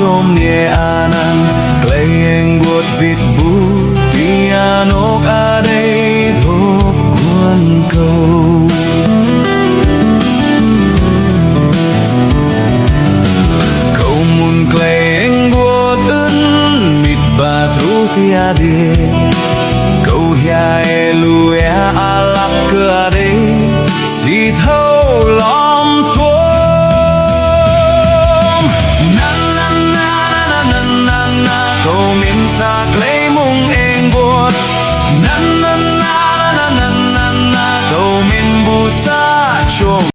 chôm nhẹ anan clay anh buốt vịt bu piano ở đây thốt cuốn câu câu mun clay anh buốt ân mịt ba tru tia đi câu hia eluia alap cửa đây si thâu lom tuông câu miền xa clay mung anh buốt nan nan